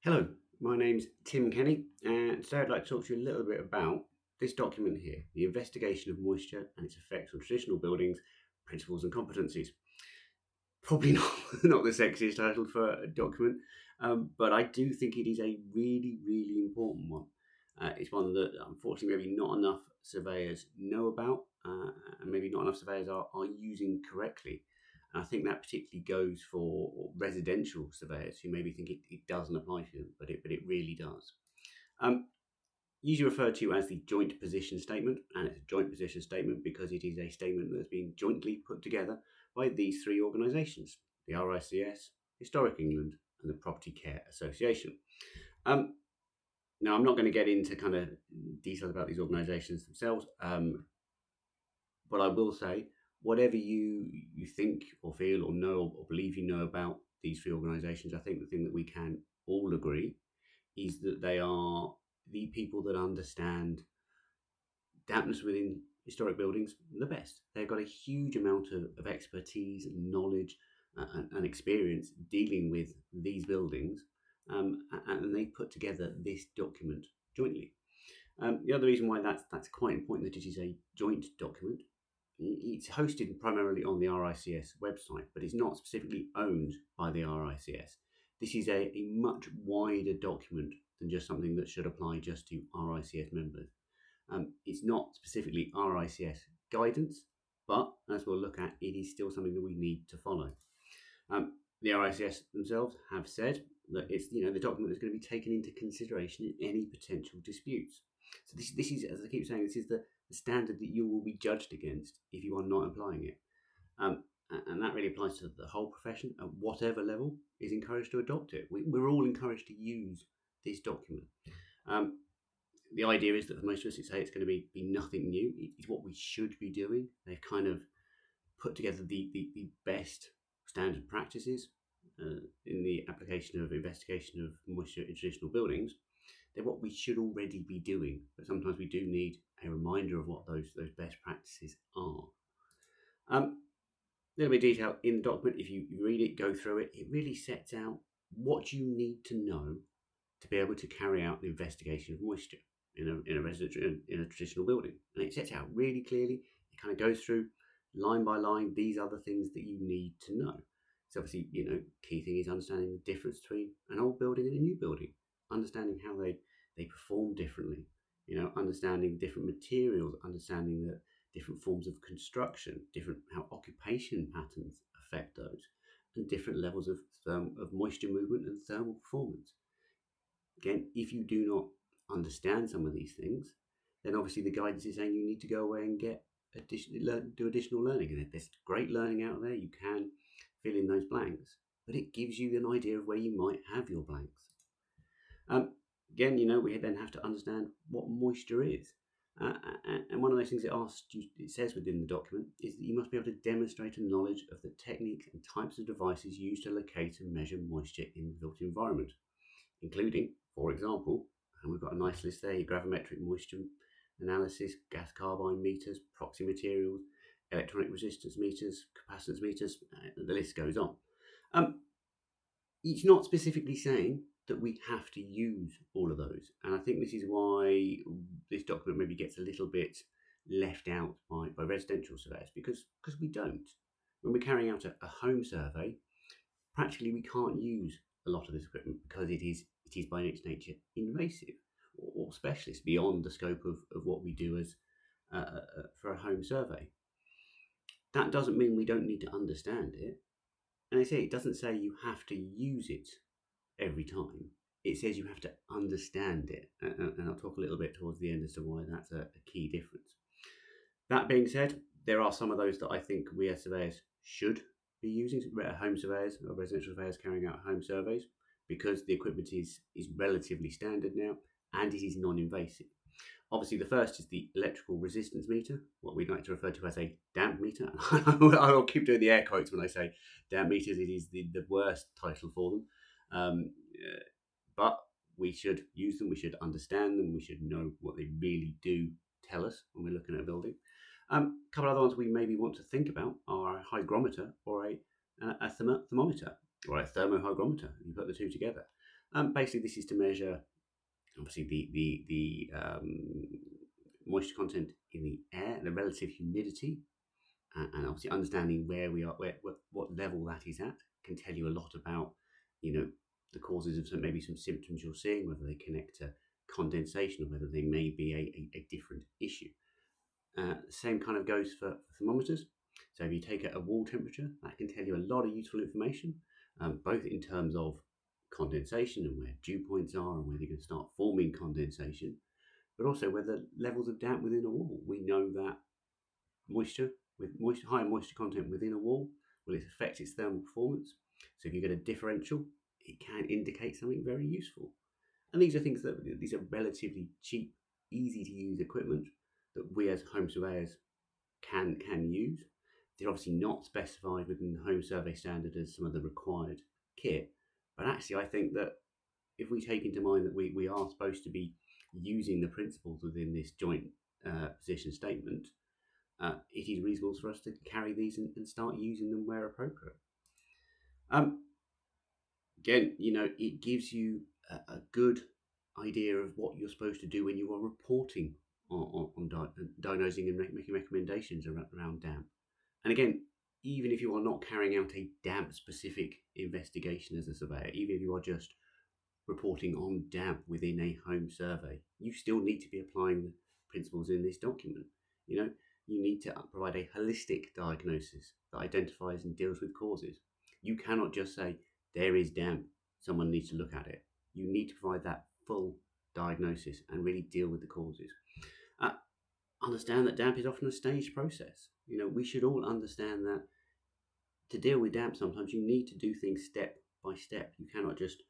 Hello, my name's Tim Kenny, and today I'd like to talk to you a little bit about this document here, the investigation of moisture and its effects on traditional buildings, principles and competencies. Probably not, not the sexiest title for a document, but I do think it is a really, really important one. It's one that unfortunately maybe not enough surveyors know about, and maybe not enough surveyors are using correctly. And I think that particularly goes for residential surveyors who maybe think it doesn't apply to them, but it really does. Um, Usually referred to as the joint position statement, and it's a joint position statement because it is a statement that has been jointly put together by these three organisations: the RICS, Historic England, and the Property Care Association. Now, I'm not going to get into kind of details about these organisations themselves, but I will say, whatever you think or feel or know or believe you know about these three organisations, I think the thing that we can all agree is that they are the people that understand dampness within historic buildings the best. They've got a huge amount of expertise, knowledge, and experience dealing with these buildings, and they put together this document jointly. The other reason why that's quite important that it is a joint document. It's hosted primarily on the RICS website, but it's not specifically owned by the RICS. This is a much wider document than just something that should apply just to RICS members. It's not specifically RICS guidance, but as we'll look at, it is still something that we need to follow. The RICS themselves have said that it's the document that's going to be taken into consideration in any potential disputes. So this is, as I keep saying, this is the standard that you will be judged against if you are not applying it. And that really applies to the whole profession at whatever level is encouraged to adopt it. We're all encouraged to use this document. The idea is that for most of us, it's going to be nothing new. It's what we should be doing. They've kind of put together the best standard practices in the application of investigation of moisture in traditional buildings. They're what we should already be doing, but sometimes we do need a reminder of what those best practices are. A little bit of detail in the document. If you read it, go through it, it really sets out what you need to know to be able to carry out an investigation of moisture in a residential, in a traditional building. And it sets out really clearly. It kind of goes through line by line. These are the things that you need to know. So obviously, key thing is understanding the difference between an old building and a new building, understanding how they perform differently, understanding different materials, understanding that different forms of construction, different how occupation patterns affect those, and different levels of moisture movement and thermal performance. Again, if you do not understand some of these things, then obviously the guidance is saying you need to go away and get do additional learning. And there's great learning out there. You can fill in those blanks, but it gives you an idea of where you might have your blanks. Again, we then have to understand what moisture is. And one of those things it says within the document is that you must be able to demonstrate a knowledge of the techniques and types of devices used to locate and measure moisture in the built environment, including, for example, and we've got a nice list there, gravimetric moisture analysis, gas carbine meters, proxy materials, electronic resistance meters, capacitance meters, the list goes on. It's not specifically saying that we have to use all of those. And I think this is why this document maybe gets a little bit left out by residential surveyors, because we don't. When we're carrying out a home survey, practically we can't use a lot of this equipment because it is by its nature invasive or specialist beyond the scope of what we do as for a home survey. That doesn't mean we don't need to understand it. And I say it doesn't say you have to use it every time. It says you have to understand it. And I'll talk a little bit towards the end as to why that's a key difference. That being said, there are some of those that I think we as surveyors should be using, home surveyors or residential surveyors carrying out home surveys, because the equipment is relatively standard now and it is non-invasive. Obviously, the first is the electrical resistance meter, what we'd like to refer to as a damp meter. I'll keep doing the air quotes when I say damp meters. It is the worst title for them. But we should use them, we should understand them, we should know what they really do tell us when we're looking at a building. A couple of other ones we maybe want to think about are a hygrometer or a thermometer or a thermohygrometer. You put the two together. Basically, this is to measure, obviously, the moisture content in the air, the relative humidity, and obviously understanding where we are, what level that is at, can tell you a lot about, the causes of maybe some symptoms you're seeing, whether they connect to condensation or whether they may be a different issue. Same kind of goes for thermometers. So if you take a wall temperature, that can tell you a lot of useful information, both in terms of condensation and where dew points are and whether you can start forming condensation, but also whether levels of damp within a wall. We know that high moisture content within a wall will affect its thermal performance. So if you get a differential, it can indicate something very useful. And these are relatively cheap, easy to use equipment that we as home surveyors can use. They're obviously not specified within the home survey standard as some of the required kit, but actually I think that if we take into mind that we are supposed to be using the principles within this joint position statement, it is reasonable for us to carry these and start using them where appropriate. Again, it gives you a good idea of what you're supposed to do when you are reporting on diagnosing and making recommendations around damp. And again, even if you are not carrying out a damp-specific investigation as a surveyor, even if you are just reporting on damp within a home survey, you still need to be applying the principles in this document. You need to provide a holistic diagnosis that identifies and deals with causes. You cannot just say, there is damp, someone needs to look at it. You need to provide that full diagnosis and really deal with the causes. Understand that damp is often a staged process. We should all understand that to deal with damp, sometimes you need to do things step by step. You cannot just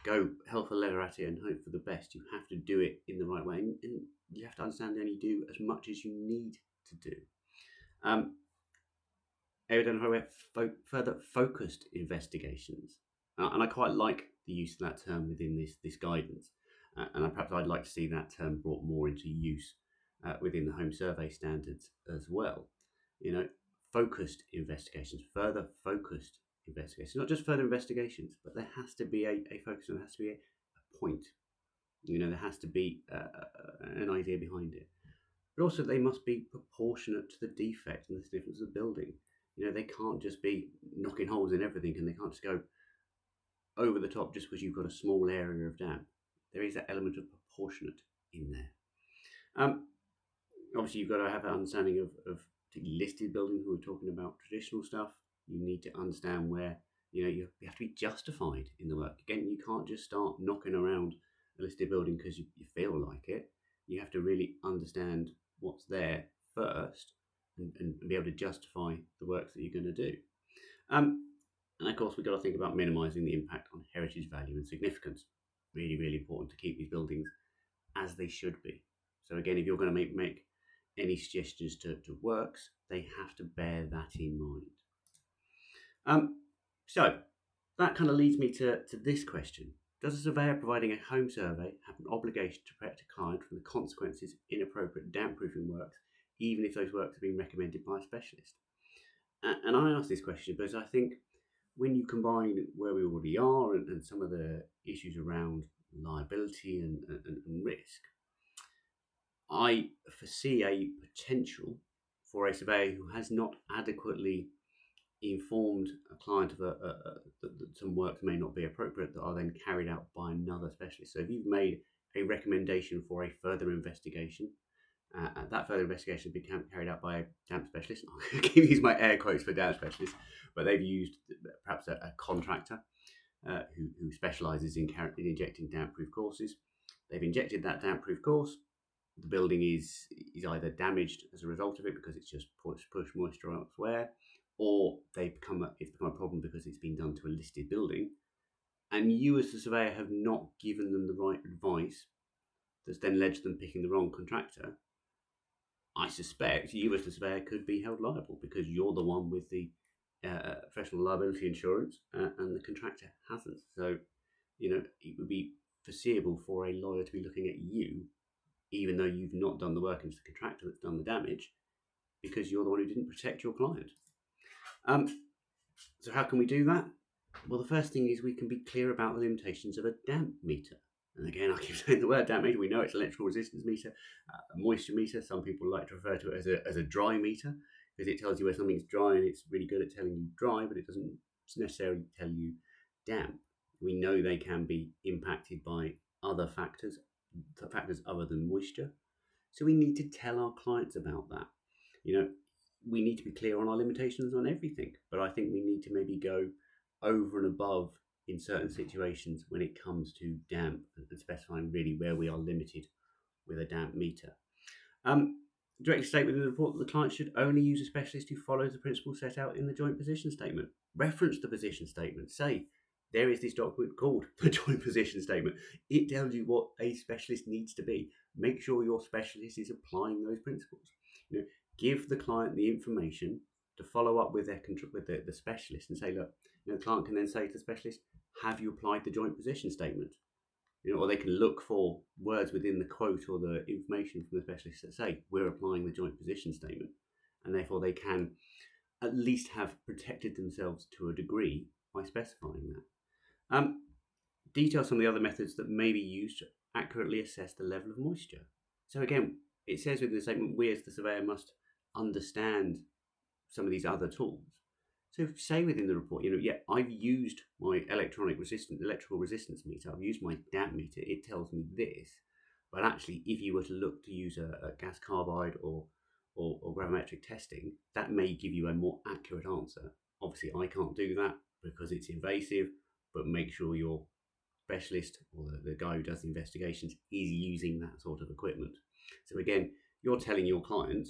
go hell for leather at it and hope for the best. You have to do it in the right way, and you have to understand that you do as much as you need to do. Further focused investigations, and I quite like the use of that term within this guidance, and perhaps I'd like to see that term brought more into use within the home survey standards as well. Focused investigations, further focused investigations, not just further investigations, but there has to be a focus, and there has to be a point. There has to be an idea behind it. But also they must be proportionate to the defect and the stiffness of the building. They can't just be knocking holes in everything, and they can't just go over the top just because you've got a small area of damp. There is that element of proportionate in there. Obviously, you've got to have an understanding of listed buildings. We're talking about traditional stuff. You need to understand where you have to be justified in the work. Again, you can't just start knocking around a listed building because you feel like it. You have to really understand what's there first and be able to justify the works that you're going to do. And of course, we've got to think about minimising the impact on heritage value and significance. Really, really important to keep these buildings as they should be. So again, if you're going to make any suggestions to works, they have to bear that in mind. So that kind of leads me to this question. Does a surveyor providing a home survey have an obligation to protect a client from the consequences of inappropriate damp-proofing works, even if those works have been recommended by a specialist? And I ask this question because I think when you combine where we already are and some of the issues around liability and risk, I foresee a potential for a surveyor who has not adequately informed a client of that some works may not be appropriate that are then carried out by another specialist. So if you've made a recommendation for a further investigation, that further investigation has been carried out by a damp specialist. I can use my air quotes for damp specialist, but they've used perhaps a contractor who specialises in injecting damp-proof courses. They've injected that damp-proof course. The building is either damaged as a result of it because it's just pushed moisture elsewhere, or it's become a problem because it's been done to a listed building, and you as the surveyor have not given them the right advice that's then led to them picking the wrong contractor. I suspect you as the surveyor could be held liable because you're the one with the professional liability insurance and the contractor hasn't. So, it would be foreseeable for a lawyer to be looking at you, even though you've not done the work and it's the contractor that's done the damage, because you're the one who didn't protect your client. So how can we do that? Well, the first thing is we can be clear about the limitations of a damp meter. And again, I keep saying the word damp meter. We know it's electrical resistance meter, a moisture meter. Some people like to refer to it as a dry meter because it tells you where something's dry, and it's really good at telling you dry, but it doesn't necessarily tell you damp. We know they can be impacted by other factors other than moisture. So we need to tell our clients about that. We need to be clear on our limitations on everything, but I think we need to maybe go over and above in certain situations when it comes to damp and specifying really where we are limited with a damp meter. Directly state within the report that the client should only use a specialist who follows the principles set out in the joint position statement. Reference the position statement. Say, there is this document called the joint position statement. It tells you what a specialist needs to be. Make sure your specialist is applying those principles. Give the client the information to follow up with the specialist and say, look, the client can then say to the specialist, have you applied the joint position statement? Or they can look for words within the quote or the information from the specialist that say, we're applying the joint position statement. And therefore they can at least have protected themselves to a degree by specifying that. Detail some of the other methods that may be used to accurately assess the level of moisture. So again, it says within the statement, we as the surveyor must understand some of these other tools. So say within the report, I've used my electrical resistance meter, I've used my damp meter, it tells me this. But actually, if you were to look to use a gas carbide or gravimetric testing, that may give you a more accurate answer. Obviously, I can't do that because it's invasive, but make sure your specialist or the guy who does the investigations is using that sort of equipment. So again, you're telling your client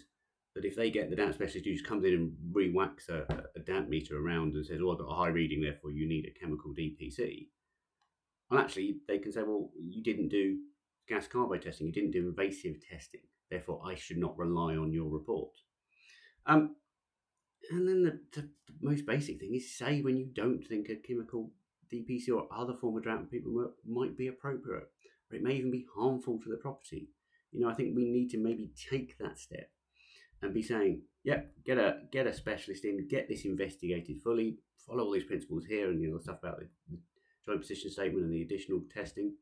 that if they get the damp specialist who just comes in and re-whacks a damp meter around and says, I've got a high reading, therefore you need a chemical DPC. Well, actually, they can say, well, you didn't do gas carbide testing, you didn't do invasive testing, therefore I should not rely on your report. And then the most basic thing is say when you don't think a chemical DPC or other form of damp work might be appropriate, or it may even be harmful to the property. I think we need to maybe take that step and be saying, get a specialist in, get this investigated fully, follow all these principles here and the stuff about the joint position statement and the additional testing.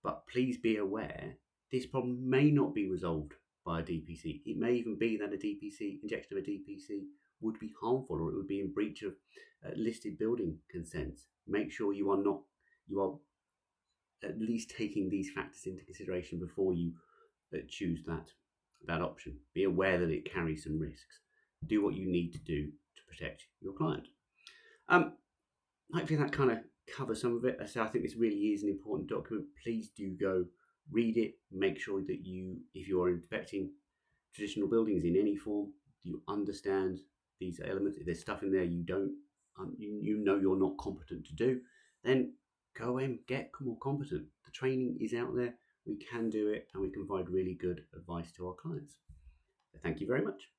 But please be aware, this problem may not be resolved by a DPC. It may even be that injection of a DPC would be harmful, or it would be in breach of listed building consents. Make sure you are at least taking these factors into consideration before you choose that option. Be aware that it carries some risks. Do what you need to do to protect your client. Hopefully that kind of covers some of it. So I think this really is an important document. Please do go read it. Make sure that if you are inspecting traditional buildings in any form, you understand these elements. If there's stuff in there you don't, you're not competent to do, then go and get more competent. The training is out there. We can do it, and we can provide really good advice to our clients. So thank you very much.